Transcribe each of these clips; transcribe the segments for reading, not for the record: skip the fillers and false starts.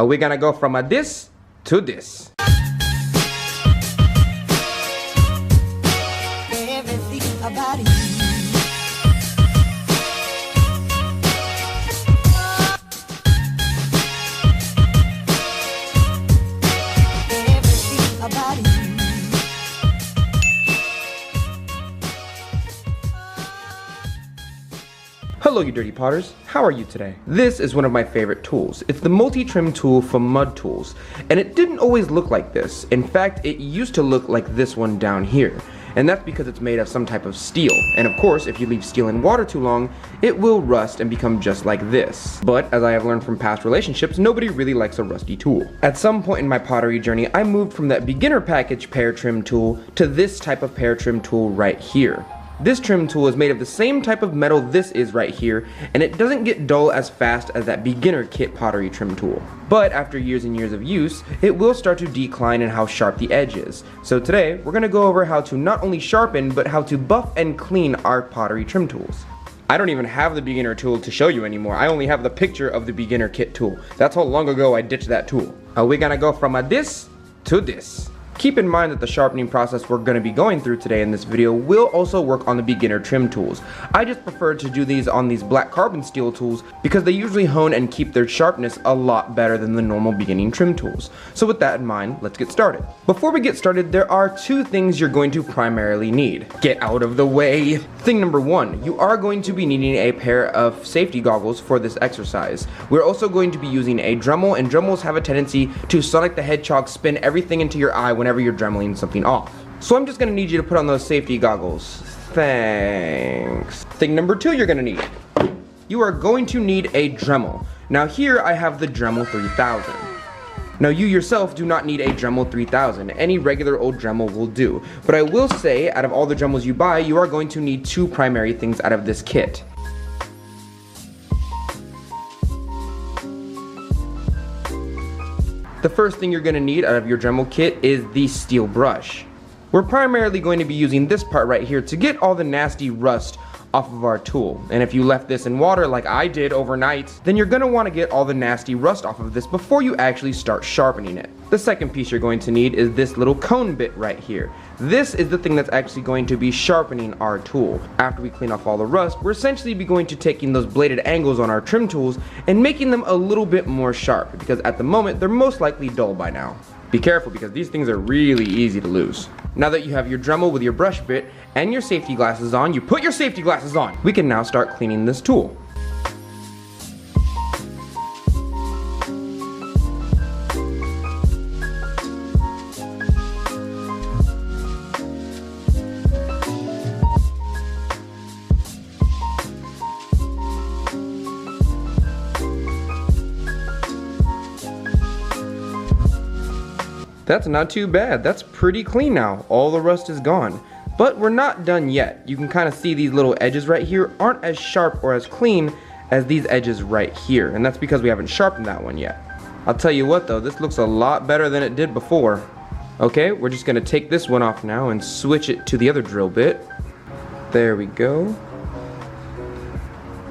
We're gonna go from this to this. Everything about you. Everything about you. Hello you dirty potters, how are you today? This is one of my favorite tools. It's the multi-trim tool from Mud Tools, and it didn't always look like this. In fact, it used to look like this one down here, and that's because it's made of some type of steel. And of course, if you leave steel in water too long, it will rust and become just like this. But as I have learned from past relationships, nobody really likes a rusty tool. At some point in my pottery journey, I moved from that beginner package pear trim tool to this type of pear trim tool right here. This trim tool is made of the same type of metal this is right here, and it doesn't get dull as fast as that beginner kit pottery trim tool. But after years and years of use, it will start to decline in how sharp the edge is. So today, we're going to go over how to not only sharpen, but how to buff and clean our pottery trim tools. I don't even have the beginner tool to show you anymore. I only have the picture of the beginner kit tool. That's how long ago I ditched that tool. We're going to go from this to this. Keep in mind that the sharpening process we're going to be going through today in this video will also work on the beginner trim tools. I just prefer to do these on these black carbon steel tools because they usually hone and keep their sharpness a lot better than the normal beginning trim tools. So with that in mind, let's get started. Before we get started, there are two things you're going to primarily need. Get out of the way! Thing number one, you are going to be needing a pair of safety goggles for this exercise. We're also going to be using a Dremel, and Dremels have a tendency to Sonic the Hedgehog spin everything into your eye whenever you're Dremeling something off. So I'm just gonna need you to put on those safety goggles. Thanks. Thing number two you're gonna need. You are going to need a Dremel. Now here I have the Dremel 3000. Now you yourself do not need a Dremel 3000. Any regular old Dremel will do. But I will say, out of all the Dremels you buy, you are going to need two primary things out of this kit. The first thing you're going to need out of your Dremel kit is the steel brush. We're primarily going to be using this part right here to get all the nasty rust off of our tool. And if you left this in water like I did overnight, then you're going to want to get all the nasty rust off of this before you actually start sharpening it. The second piece you're going to need is this little cone bit right here. This is the thing that's actually going to be sharpening our tool. After we clean off all the rust, we're essentially going to taking those bladed angles on our trim tools and making them a little bit more sharp, because at the moment they're most likely dull by now. Be careful because these things are really easy to lose. Now that you have your Dremel with your brush bit and your safety glasses on, you put your safety glasses on. We can now start cleaning this tool. That's not too bad. That's pretty clean now. All the rust is gone. But we're not done yet. You can kind of see these little edges right here aren't as sharp or as clean as these edges right here. And that's because we haven't sharpened that one yet. I'll tell you what though, this looks a lot better than it did before. Okay, we're just gonna take this one off now and switch it to the other drill bit. There we go.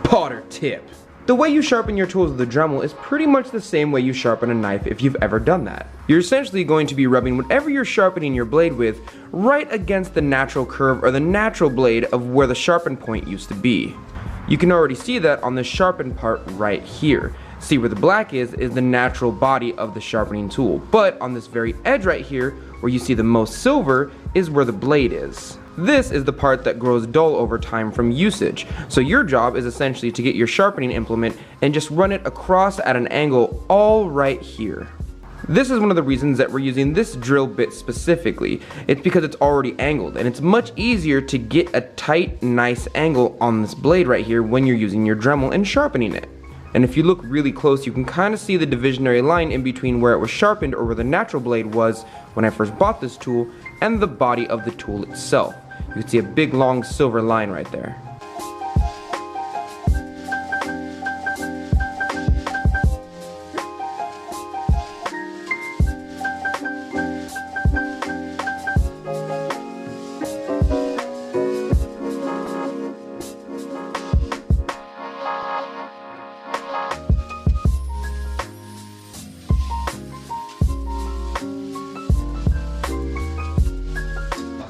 Potter tip. The way you sharpen your tools with the Dremel is pretty much the same way you sharpen a knife if you've ever done that. You're essentially going to be rubbing whatever you're sharpening your blade with right against the natural curve or the natural blade of where the sharpen point used to be. You can already see that on the sharpen part right here. See where the black is the natural body of the sharpening tool. But on this very edge right here, where you see the most silver, is where the blade is. This is the part that grows dull over time from usage. So your job is essentially to get your sharpening implement and just run it across at an angle all right here. This is one of the reasons that we're using this drill bit specifically. It's because it's already angled, and it's much easier to get a tight, nice angle on this blade right here when you're using your Dremel and sharpening it. And if you look really close, you can kind of see the divisionary line in between where it was sharpened or where the natural blade was when I first bought this tool and the body of the tool itself. You can see a big long silver line right there.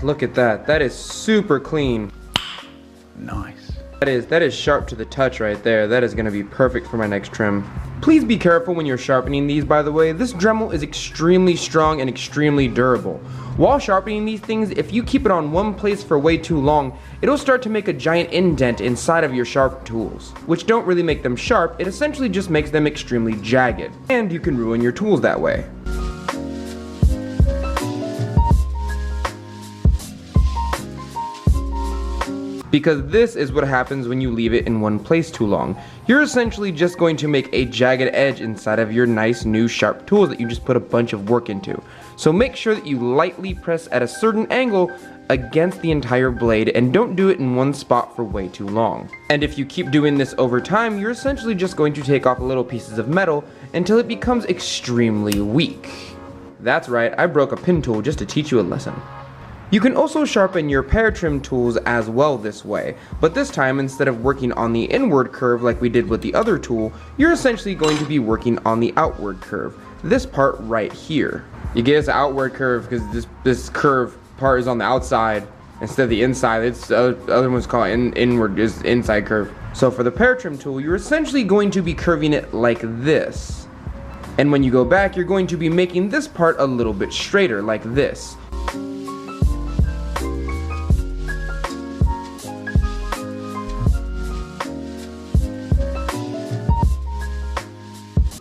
look at that. That is super clean. Nice. That is sharp to the touch right there. That is going to be perfect for my next trim. Please be careful when you're sharpening these, by the way. This Dremel is extremely strong and extremely durable. While sharpening these things, if you keep it on one place for way too long, it'll start to make a giant indent inside of your sharp tools, which don't really make them sharp. It essentially just makes them extremely jagged, and you can ruin your tools that way. Because this is what happens when you leave it in one place too long. You're essentially just going to make a jagged edge inside of your nice new sharp tools that you just put a bunch of work into. So make sure that you lightly press at a certain angle against the entire blade, and don't do it in one spot for way too long. And if you keep doing this over time, you're essentially just going to take off little pieces of metal until it becomes extremely weak. That's right, I broke a pin tool just to teach you a lesson. You can also sharpen your pear trim tools as well this way, but this time instead of working on the inward curve like we did with the other tool, you're essentially going to be working on the outward curve, this part right here. You get us an outward curve because this curve part is on the outside instead of the inside. It's other ones call it inward, is inside curve. So for the pear trim tool, you're essentially going to be curving it like this. And when you go back, you're going to be making this part a little bit straighter like this.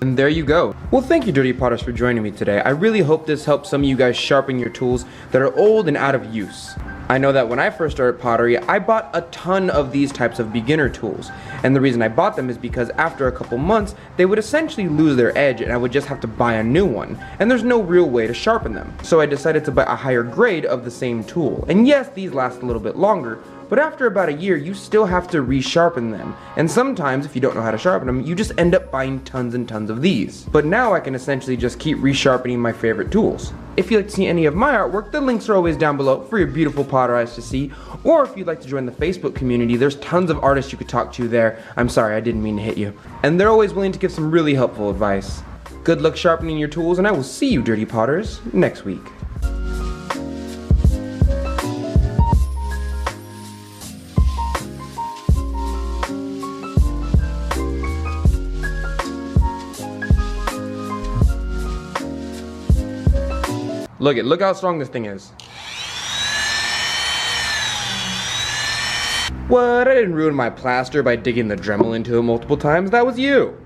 And there you go. Well, thank you, Dirty Potters, for joining me today. I really hope this helps some of you guys sharpen your tools that are old and out of use. I know that when I first started pottery, I bought a ton of these types of beginner tools. And the reason I bought them is because after a couple months, they would essentially lose their edge and I would just have to buy a new one. And there's no real way to sharpen them. So I decided to buy a higher grade of the same tool. And yes, these last a little bit longer, but after about a year, you still have to resharpen them. And sometimes, if you don't know how to sharpen them, you just end up buying tons and tons of these. But now I can essentially just keep resharpening my favorite tools. If you'd like to see any of my artwork, the links are always down below for your beautiful potter eyes to see. Or if you'd like to join the Facebook community, there's tons of artists you could talk to there. I'm sorry, I didn't mean to hit you. And they're always willing to give some really helpful advice. Good luck sharpening your tools, and I will see you, Dirty Potters, next week. Look how strong this thing is. What? I didn't ruin my plaster by digging the Dremel into it multiple times. That was you.